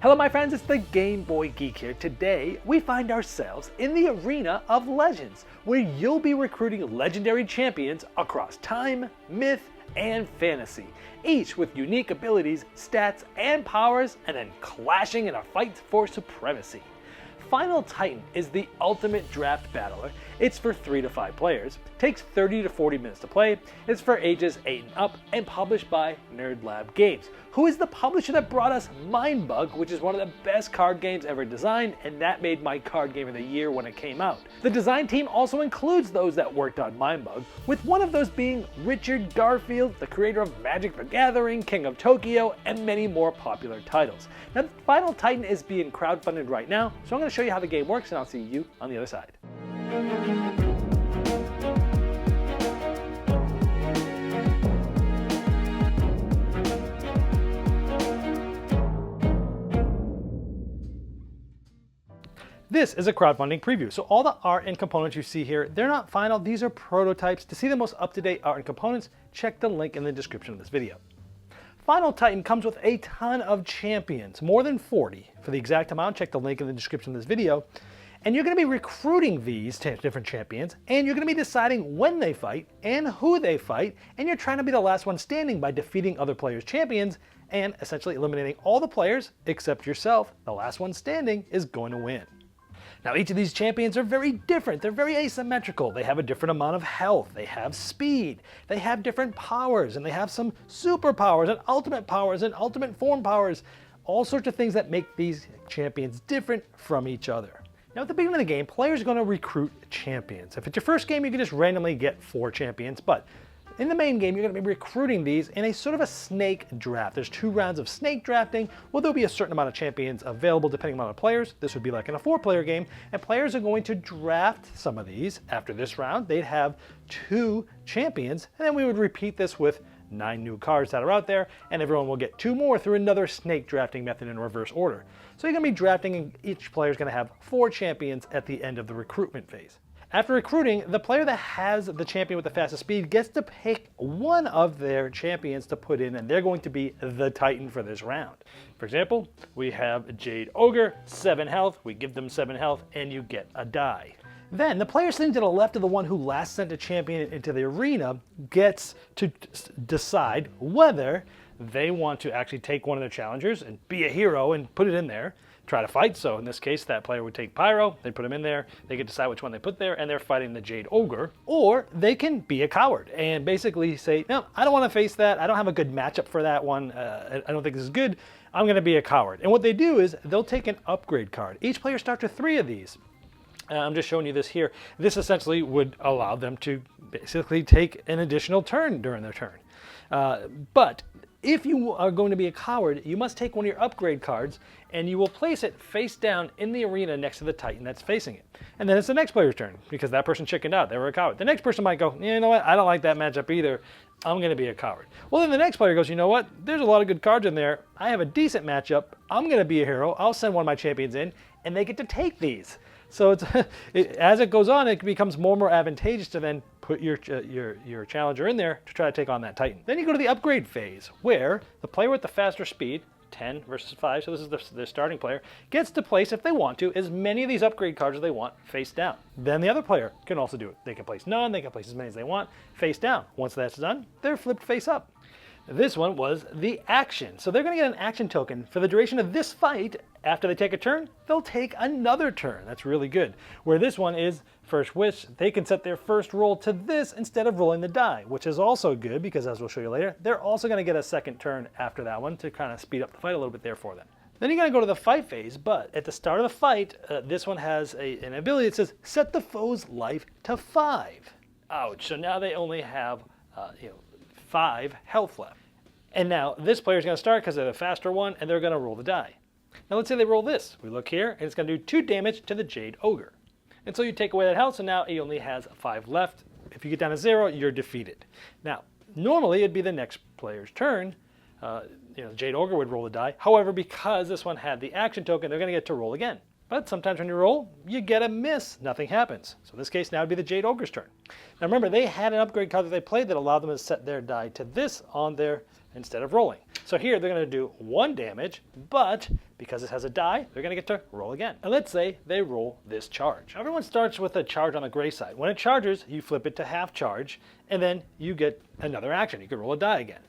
Hello my friends, it's the Game Boy Geek here. Today, we find ourselves in the arena of legends, where you'll be recruiting legendary champions across time, myth, and fantasy, each with unique abilities, stats, and powers, and then clashing in a fight for supremacy. Final Titan is the ultimate draft battler. It's for 3 to 5 players, takes 30 to 40 minutes to play, it's for ages 8 and up, and published by Nerd Lab Games, who is the publisher that brought us Mindbug, which is one of the best card games ever designed, and that made my card game of the year when it came out. The design team also includes those that worked on Mindbug, with one of those being Richard Garfield, the creator of Magic the Gathering, King of Tokyo, and many more popular titles. Now, Final Titan is being crowdfunded right now, so I'm going to show you how the game works, and I'll see you on the other side. This is a crowdfunding preview, so all the art and components you see here, they're not final, these are prototypes. To see the most up-to-date art and components, check the link in the description of this video. Final Titan comes with a ton of champions, more than 40. For the exact amount, check the link in the description of this video. And you're going to be recruiting these different champions, and you're going to be deciding when they fight and who they fight, and you're trying to be the last one standing by defeating other players' champions and essentially eliminating all the players except yourself. The last one standing is going to win. Now, each of these champions are very different. They're very asymmetrical. They have a different amount of health. They have speed. They have different powers, and they have some superpowers and ultimate form powers. All sorts of things that make these champions different from each other. Now, at the beginning of the game, players are going to recruit champions. If it's your first game, you can just randomly get 4 champions, but in the main game, you're going to be recruiting these in a sort of a snake draft. There's 2 rounds of snake drafting. Well, there'll be a certain amount of champions available depending on the players. This would be like in a 4-player game, and players are going to draft some of these. After this round, they'd have 2 champions, and then we would repeat this with 9 new cards that are out there, and everyone will get 2 more through another snake drafting method in reverse order. So you're going to be drafting, and each player is going to have 4 champions at the end of the recruitment phase. After recruiting, the player that has the champion with the fastest speed gets to pick one of their champions to put in, and they're going to be the Titan for this round. For example, we have Jade Ogre, 7 health, we give them 7 health, and you get a die. Then, the player sitting to the left of the one who last sent a champion into the arena gets to decide whether they want to actually take one of their challengers and be a hero and put it in there, try to fight. So in this case, that player would take Pyro, they put him in there, they can decide which one they put there, and they're fighting the Jade Ogre. Or they can be a coward and basically say, no, I don't want to face that, I don't have a good matchup for that one, I don't think this is good, I'm going to be a coward. And what they do is, they'll take an upgrade card. Each player starts with 3 of these. I'm just showing you this here. This essentially would allow them to basically take an additional turn during their turn. But if you are going to be a coward, you must take one of your upgrade cards and you will place it face down in the arena next to the Titan that's facing it. And then it's the next player's turn because that person chickened out. They were a coward. The next person might go, you know what? I don't like that matchup either. I'm going to be a coward. Well, then the next player goes, you know what? There's a lot of good cards in there. I have a decent matchup. I'm going to be a hero. I'll send one of my champions in and they get to take these. So as it goes on, it becomes more and more advantageous to then put your challenger in there to try to take on that Titan. Then you go to the upgrade phase, where the player with the faster speed, 10 versus 5, so this is the starting player, gets to place, if they want to, as many of these upgrade cards as they want face down. Then the other player can also do it. They can place none, they can place as many as they want face down. Once that's done, they're flipped face up. This one was the action. So they're going to get an action token for the duration of this fight. After they take a turn, they'll take another turn. That's really good. Where this one is first wish, they can set their first roll to this instead of rolling the die, which is also good because, as we'll show you later, they're also going to get a second turn after that one to kind of speed up the fight a little bit there for them. Then you're going to go to the fight phase, but at the start of the fight, this one has an ability that says set the foe's life to 5. Ouch. So now they only have 5 health left. And now this player is going to start because they're the faster one, and they're going to roll the die. Now let's say they roll this. We look here, and it's going to do 2 damage to the Jade Ogre. And so you take away that health, so now he only has 5 left. If you get down to 0, you're defeated. Now, normally it'd be the next player's turn. Jade Ogre would roll the die. However, because this one had the action token, they're going to get to roll again. But sometimes when you roll, you get a miss, nothing happens. So in this case, now would be the Jade Ogre's turn. Now remember, they had an upgrade card that they played that allowed them to set their die to this on their, instead of rolling. So here they're going to do 1 damage, but because it has a die, they're going to get to roll again. And let's say they roll this charge. Everyone starts with a charge on the gray side. When it charges, you flip it to half charge, and then you get another action. You can roll a die again.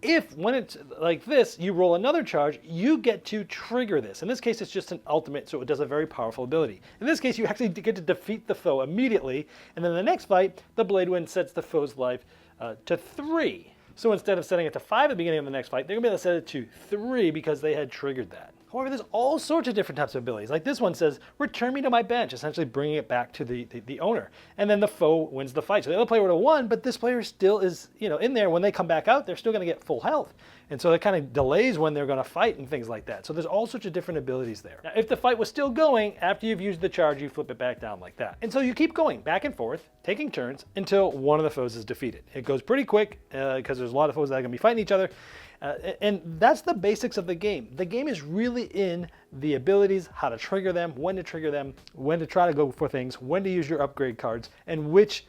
If, when it's like this, you roll another charge, you get to trigger this. In this case, it's just an ultimate, so it does a very powerful ability. In this case, you actually get to defeat the foe immediately, and then in the next fight, the Blade Wind sets the foe's life to 3. So instead of setting it to 5 at the beginning of the next fight, they're going to be able to set it to 3 because they had triggered that. However, there's all sorts of different types of abilities. Like this one says, return me to my bench, essentially bringing it back to the owner. And then the foe wins the fight. So the other player would have won, but this player still is, in there. When they come back out, they're still going to get full health. And so it kind of delays when they're going to fight and things like that. So there's all sorts of different abilities there. Now, if the fight was still going, after you've used the charge, you flip it back down like that. And so you keep going back and forth, taking turns, until one of the foes is defeated. It goes pretty quick because there's a lot of foes that are going to be fighting each other. And that's the basics of the game. The game is really in the abilities, how to trigger them, when to try to go for things, when to use your upgrade cards, and which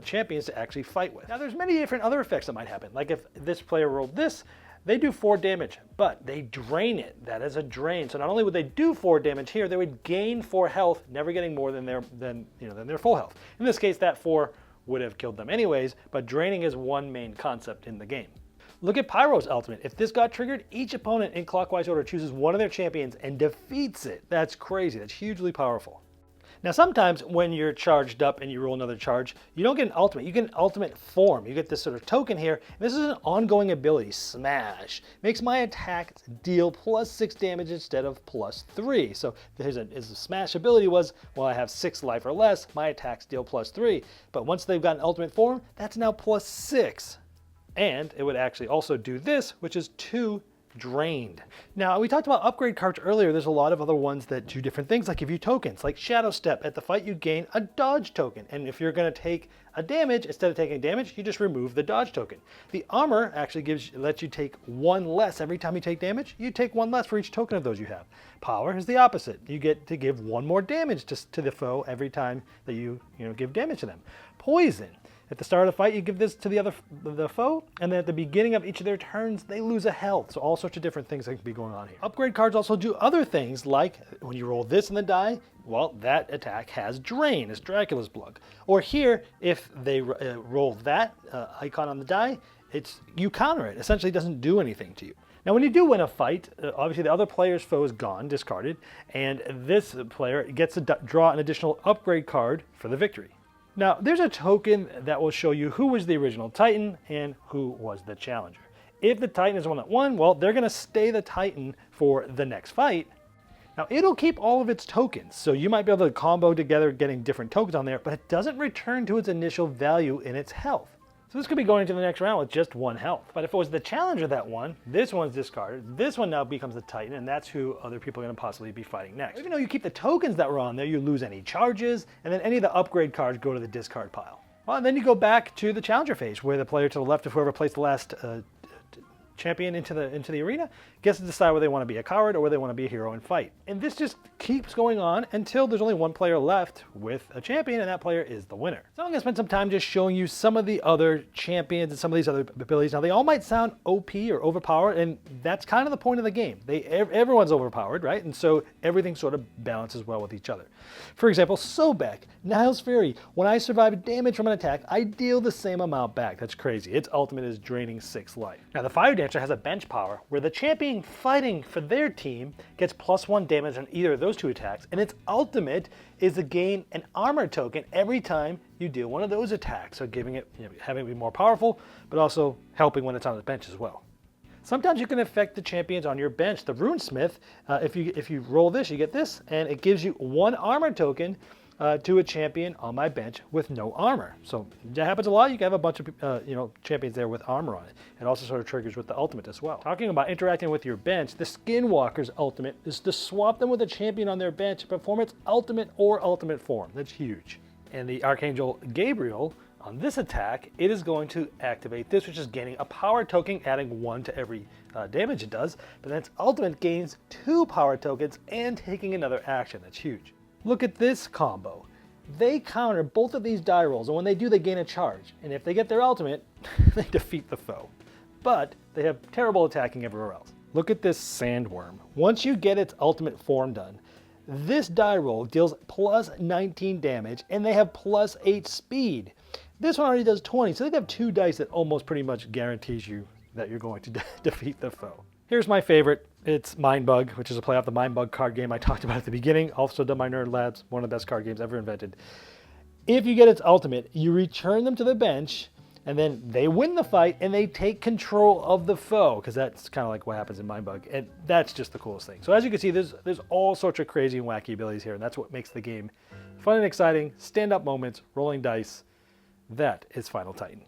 champions to actually fight with. Now there's many different other effects that might happen. Like if this player rolled this, they do 4 damage, but they drain it. That is a drain. So not only would they do 4 damage here, they would gain 4 health, never getting more than their full health. In this case, that 4 would have killed them anyways, but draining is one main concept in the game. Look at Pyro's ultimate. If this got triggered, each opponent in clockwise order chooses one of their champions and defeats it. That's crazy. That's hugely powerful. Now sometimes when you're charged up and you roll another charge, you don't get an ultimate. You get an ultimate form. You get this sort of token here. This is an ongoing ability, Smash. Makes my attack deal +6 damage instead of +3. So his Smash ability was, well, I have 6 life or less, my attacks deal +3. But once they've got an ultimate form, that's now +6. And it would actually also do this, which is 2 drained. Now, we talked about upgrade cards earlier. There's a lot of other ones that do different things, like give you tokens, like Shadow Step. At the fight, you gain a dodge token. And if you're going to take a damage, instead of taking damage, you just remove the dodge token. The armor actually lets you take 1 less every time you take damage. You take 1 less for each token of those you have. Power is the opposite. You get to give 1 more damage to the foe every time that you give damage to them. Poison. At the start of the fight, you give this to the foe, and then at the beginning of each of their turns, they lose a health. So all sorts of different things that can be going on here. Upgrade cards also do other things, like when you roll this in the die, well, that attack has Drain, it's Dracula's Blood. Or here, if they roll that icon on the die, you counter it. Essentially, it doesn't do anything to you. Now, when you do win a fight, obviously the other player's foe is gone, discarded, and this player gets to draw an additional upgrade card for the victory. Now, there's a token that will show you who was the original Titan and who was the challenger. If the Titan is the one that won, well, they're going to stay the Titan for the next fight. Now, it'll keep all of its tokens, so you might be able to combo together getting different tokens on there, but it doesn't return to its initial value in its health. So this could be going into the next round with just 1 health. But if it was the challenger that won, this one's discarded. This one now becomes the Titan, and that's who other people are going to possibly be fighting next. Even though you keep the tokens that were on there, you lose any charges, and then any of the upgrade cards go to the discard pile. Well, and then you go back to the challenger phase, where the player to the left of whoever placed the last champion into the arena gets to decide whether they want to be a coward or whether they want to be a hero and fight. And this just keeps going on until there's only 1 player left with a champion, and that player is the winner. So I'm going to spend some time just showing you some of the other champions and some of these other abilities. Now, they all might sound OP or overpowered, and that's kind of the point of the game. Everyone's overpowered, right? And so everything sort of balances well with each other. For example, Sobek, Niles Fury. When I survive damage from an attack, I deal the same amount back. That's crazy. Its ultimate is draining 6 life. Now, the Fire Dancer has a bench power where the champion fighting for their team gets +1 damage on either of those 2 attacks, and its ultimate is to gain an armor token every time you deal one of those attacks, so giving it, having it be more powerful, but also helping when it's on the bench as well. Sometimes you can affect the champions on your bench. The Runesmith, if you roll this, you get this, and it gives you 1 armor token to a champion on my bench with no armor. So that happens a lot. You can have a bunch of champions there with armor on it. It also sort of triggers with the ultimate as well. Talking about interacting with your bench, the Skinwalker's ultimate is to swap them with a champion on their bench to perform its ultimate or ultimate form. That's huge. And the Archangel Gabriel, on this attack, it is going to activate this, which is gaining a power token, adding 1 to every damage it does, but then its ultimate gains 2 power tokens and taking another action. That's huge. Look at this combo. They counter both of these die rolls, and when they do, they gain a charge. And if they get their ultimate, they defeat the foe. But they have terrible attacking everywhere else. Look at this sandworm. Once you get its ultimate form done, this die roll deals plus 19 damage, and they have plus 8 speed. This one already does 20, so they have 2 dice that almost pretty much guarantees you that you're going to defeat the foe. Here's my favorite. It's Mindbug, which is a play off the Mindbug card game I talked about at the beginning. Also done by Nerd Labs, one of the best card games ever invented. If you get its ultimate, you return them to the bench, and then they win the fight, and they take control of the foe, because that's kind of like what happens in Mindbug, and that's just the coolest thing. So as you can see, there's all sorts of crazy and wacky abilities here, and that's what makes the game fun and exciting. Stand-up moments, rolling dice. That is Final Titan.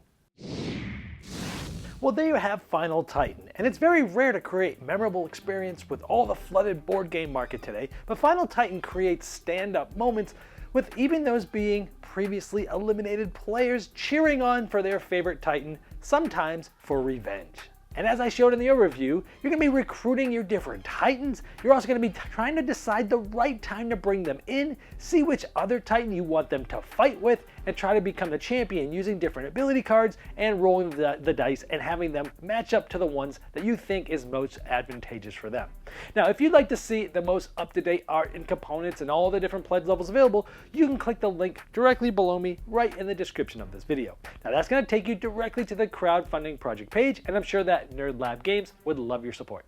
Well, there you have Final Titan, and it's very rare to create memorable experience with all the flooded board game market today, but Final Titan creates stand-up moments with even those being previously eliminated players cheering on for their favorite Titan, sometimes for revenge. And as I showed in the overview, you're going to be recruiting your different Titans. You're also going to be trying to decide the right time to bring them in, see which other Titan you want them to fight with, and try to become the champion using different ability cards and rolling the dice and having them match up to the ones that you think is most advantageous for them. Now, if you'd like to see the most up-to-date art and components and all the different pledge levels available, you can click the link directly below me right in the description of this video. Now, that's going to take you directly to the crowdfunding project page, and I'm sure that Nerd Lab Games would love your support.